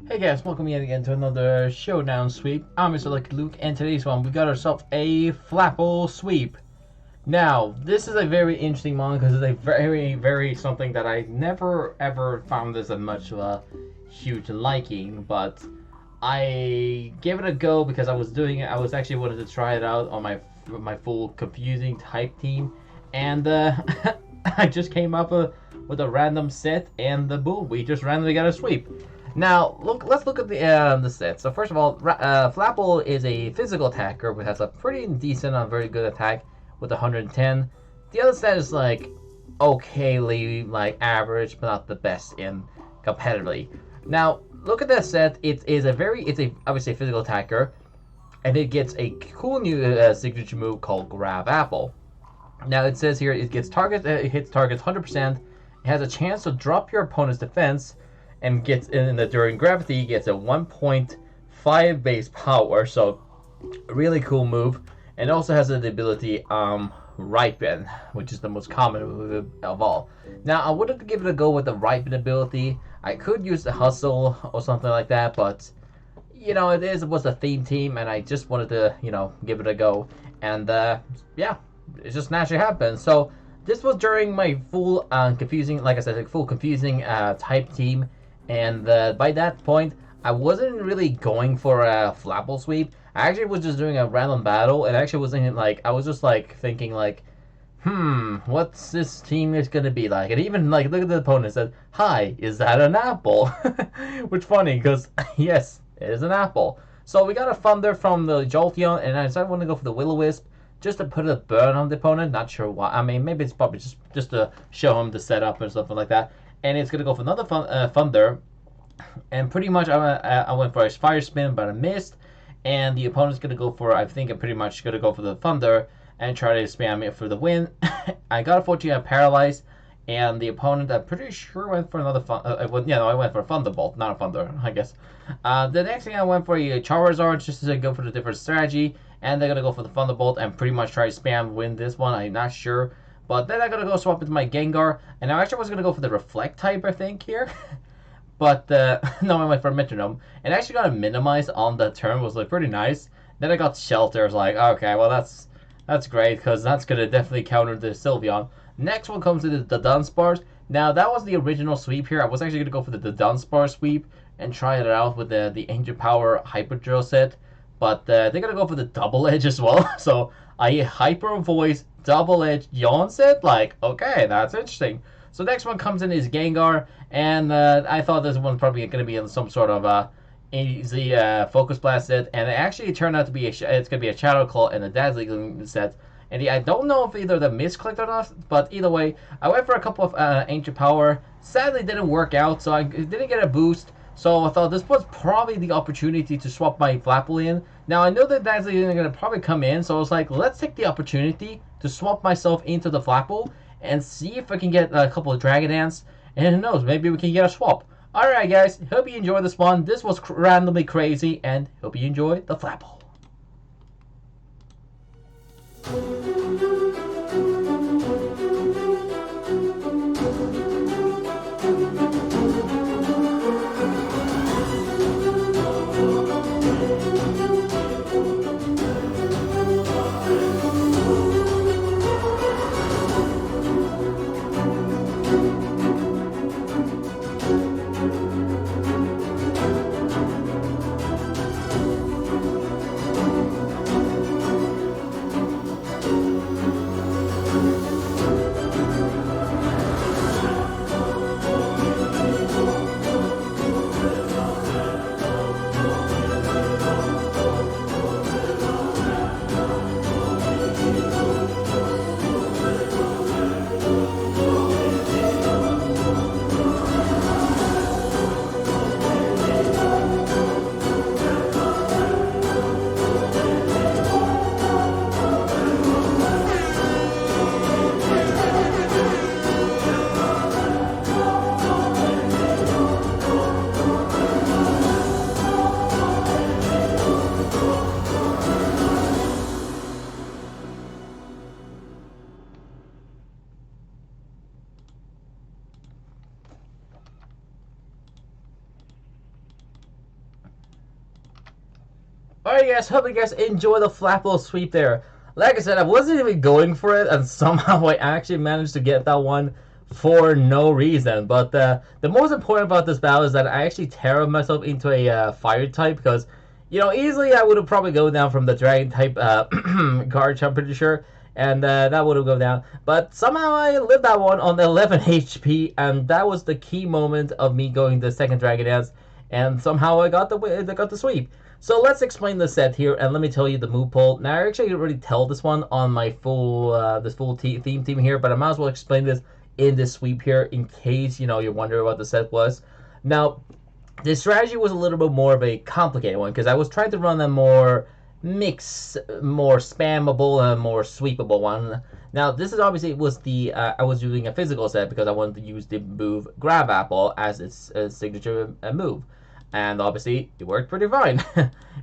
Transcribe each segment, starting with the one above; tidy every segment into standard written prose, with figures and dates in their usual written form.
Hey guys, welcome yet again to another Showdown sweep. I'm Mr. Lucky Luke, and today's one we got ourselves a FLAPPLE sweep. Now, this is a very interesting one because it's a very something that I never ever found this a much of a huge liking, but I gave it a go because I was doing it. I was actually wanted to try it out on my full confusing type team, and I just came up with a random set, and boom, we just randomly got a sweep. Now, let's look at the set. So first of all, FLAPPLE is a physical attacker who has a pretty decent and very good attack with 110. The other set is like okayly like average, but not the best in competitively. Now, look at that set. It's obviously a physical attacker, and it gets a cool new signature move called GRAV. Now it says here it hits targets 100%. It has a chance to drop your opponent's defense, and gets during gravity gets a 1.5 base power, so a really cool move. And also has the ability RIPEN, which is the most common move of all. Now I would give it a go with the RIPEN ability. I could use the hustle or something like that, but you know it was a theme team, and I just wanted to give it a go, and yeah, it just naturally happened. So this was during my full confusing, like I said, like full confusing type team. And by that point, I wasn't really going for a FLAPPLE sweep. I actually was just doing a random battle, and actually wasn't like I was just like thinking like, what's this team is gonna be like? And even like look at the opponent and said, "Hi, is that an apple?" Which funny because yes, it is an apple. So we got a Thunder from the Jolteon, and I decided I want to go for the Will-O-Wisp just to put a burn on the opponent. Not sure why. I mean, maybe it's probably just to show him the setup or something like that. And it's gonna go for another Thunder, and pretty much I went for a Fire Spin, but I missed. And the opponent's gonna go for, I think I'm pretty much gonna go for the Thunder and try to spam it for the win. I got unfortunately paralyzed, and the opponent I'm pretty sure went for another I went for a Thunderbolt, not a Thunder, I guess. The next thing I went for a Charizard just to go for the different strategy, and they're gonna go for the Thunderbolt and pretty much try to spam win this one. I'm not sure. But then I'm going to go swap into my Gengar. And I actually was going to go for the Reflect type, I think, here. But, no, I went for a Metronome. And I actually got a Minimize on the turn, was like pretty nice. Then I got Shelter. I was like, okay, well, that's great, because that's going to definitely counter the Sylveon. Next one comes to the Dunsparce. Now, that was the original sweep here. I was actually going to go for the Dunsparce sweep and try it out with the Ancient Power Hyper Drill set. But they're going to go for the Double Edge as well. So, I Hyper Voice Double Edge Yawn set? Like, okay, that's interesting. So next one comes in is Gengar, and I thought this one's probably going to be in some sort of easy Focus Blast set, and it actually turned out to be it's going to be a Shadow Claw and a Dazzling set. And I don't know if either the misclicked or not, but either way, I went for a couple of Ancient Power. Sadly, didn't work out, so I didn't get a boost. So I thought this was probably the opportunity to swap my FLAPPLE in. Now I know that Dazzling is going to probably come in, so I was like, let's take the opportunity to swap myself into the FLAPPLE and see if I can get a couple of Dragon Dance. And who knows, maybe we can get a swap. Alright guys, hope you enjoyed this one. This was randomly crazy, and hope you enjoy the FLAPPLE. Alright guys, hope you guys enjoy the FLAPPLE sweep there. Like I said, I wasn't even going for it, and somehow I actually managed to get that one for no reason. But the most important about this battle is that I actually terrored myself into a fire type, because, you know, easily I would have probably gone down from the dragon type guard, I'm pretty sure, and that would have gone down. But somehow I lived that one on 11 HP, and that was the key moment of me going the second Dragon Dance, and somehow I got the sweep. So let's explain the set here, and let me tell you the move pool. Now I actually didn't really tell this one on my full theme team here, but I might as well explain this in this sweep here in case, you know, you're wondering what the set was. Now, this strategy was a little bit more of a complicated one, because I was trying to run a more more spammable and more sweepable one. Now, this is obviously was the I was using a physical set because I wanted to use the move Grab Apple as its signature move. And obviously, it worked pretty fine,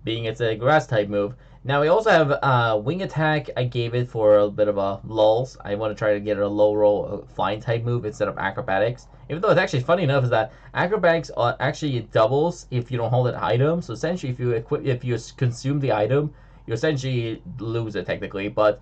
being it's a grass type move. Now, we also have Wing Attack. I gave it for a bit of a lulls. I want to try to get a low roll flying type move instead of Acrobatics. Even though it's actually funny enough is that Acrobatics actually doubles if you don't hold an item. So essentially, if you consume the item, you essentially lose it technically. But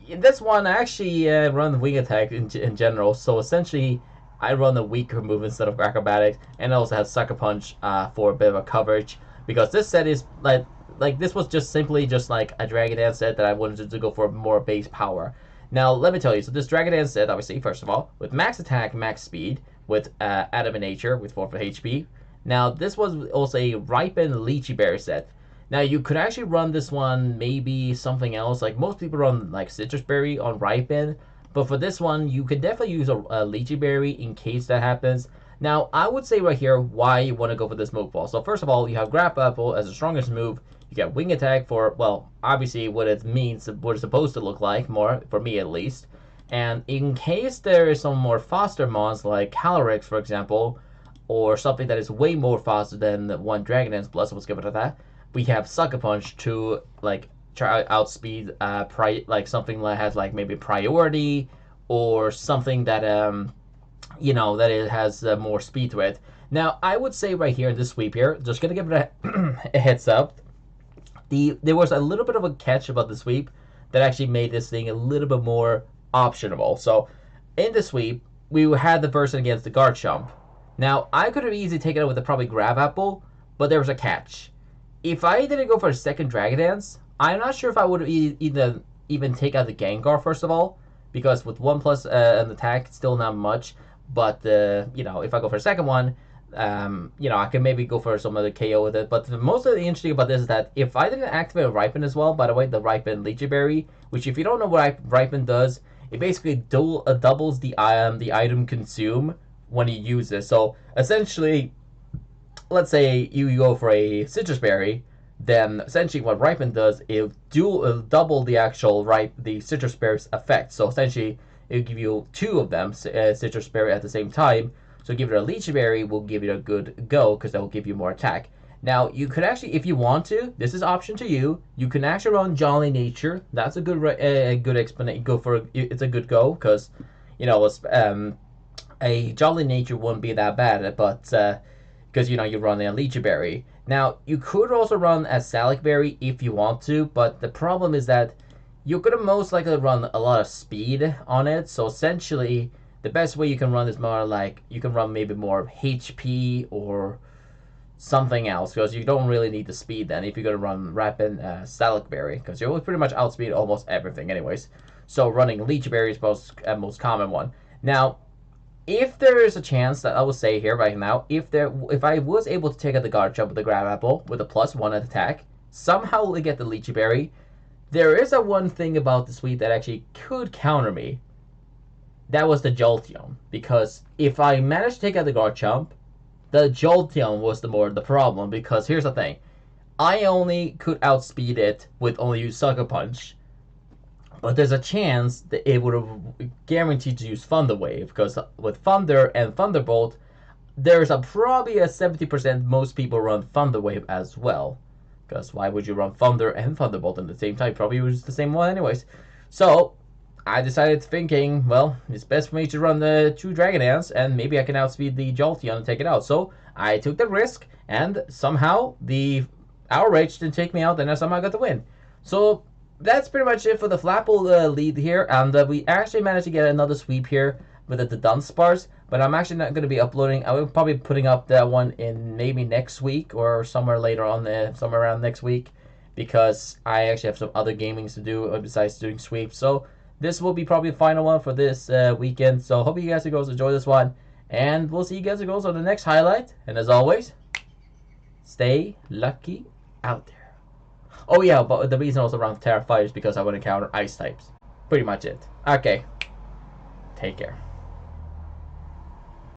in this one, I actually run Wing Attack in general. So essentially, I run a weaker move instead of Acrobatics, and I also have Sucker Punch for a bit of a coverage, because this set is like this was just simply just like a Dragon Dance set that I wanted to go for more base power. Now let me tell you, so this Dragon Dance set, obviously, first of all, with max attack, max speed, with Adamant Nature with 4 HP. Now this was also a Ripen Lychee Berry set. Now you could actually run this one maybe something else, like most people run like Citrus Berry on Ripen. But for this one, you could definitely use a Lychee Berry in case that happens. Now, I would say right here why you want to go for this move ball. So first of all, you have Grab Apple as the strongest move. You get Wing Attack for, well, obviously what it means, what it's supposed to look like, more, for me at least. And in case there is some more faster mons, like Calyrex, for example, or something that is way more faster than one Dragon Dance Plus, let's give it that, we have Sucker Punch to, like, try outspeed like something that has like maybe priority, or something that you know, that it has more speed to it. Now I would say right here in this sweep here, just gonna give it a heads up, there was a little bit of a catch about the sweep that actually made this thing a little bit more optionable. So in the sweep, we had the person against the guard jump. Now I could have easily taken it with a probably Grab Apple, but there was a catch. If I didn't go for a second Dragon Dance, I'm not sure if I would have even take out the Gengar, first of all, because with 1+ an attack, still not much. But you know, if I go for a second one, you know, I can maybe go for some other KO with it. But the most of the interesting about this is that if I didn't activate a Ripen as well, by the way, the Ripen Lychee Berry, which if you don't know what Ripen does, it basically doubles the item consume when you use it. So essentially, let's say you go for a Citrus Berry, then essentially what Ripen does, it'll double the actual the Citrus Berry's effect. So essentially, it'll give you 2 of them, Citrus Berry, at the same time. So give it a Lychee Berry will give it a good go, because that will give you more attack. Now, you could actually, if you want to, this is option to you, you can actually run Jolly Nature. That's a good explanation. Go for it's a good go, because, you know, a Jolly Nature wouldn't be that bad, but because, you know, you run a Lychee Berry. Now, you could also run a Salic Berry if you want to, but the problem is that you're going to most likely run a lot of speed on it. So essentially, the best way you can run is more like, you can run maybe more HP or something else, because you don't really need the speed then if you're going to run Rapid Salic Berry, because you'll pretty much outspeed almost everything anyways. So running Lychee Berry is most common one. Now, if there is a chance, that I will say here right now, if I was able to take out the guard jump with the Grab Apple with a +1 attack, somehow to get the Lychee Berry, there is a one thing about the sweep that actually could counter me. That was the Jolteon, because if I managed to take out the guard jump, the Jolteon was the problem, because here's the thing. I only could outspeed it with only use Sucker Punch. But there's a chance that it would have guaranteed to use Thunder Wave, because with Thunder and Thunderbolt, there's probably a 70% most people run Thunder Wave as well. Because why would you run Thunder and Thunderbolt at the same time? Probably use the same one anyways. So I decided, thinking, well, it's best for me to run the 2 Dragon Dance, and maybe I can outspeed the Jolteon and take it out. So I took the risk, and somehow the outraged and take me out, and somehow I got the win. So that's pretty much it for the FLAPPLE lead here, and we actually managed to get another sweep here with the dunce bars, but I'm actually not going to be uploading. I will probably be putting up that one in maybe next week or somewhere later on, somewhere around next week, because I actually have some other gamings to do besides doing sweeps. So this will be probably the final one for this weekend. So hope you guys enjoy this one, and we'll see you guys on the next highlight. And as always, stay lucky out there. Oh yeah, but the reason also around Terra Fire is because I want to counter ice types. Pretty much it. Okay. Take care.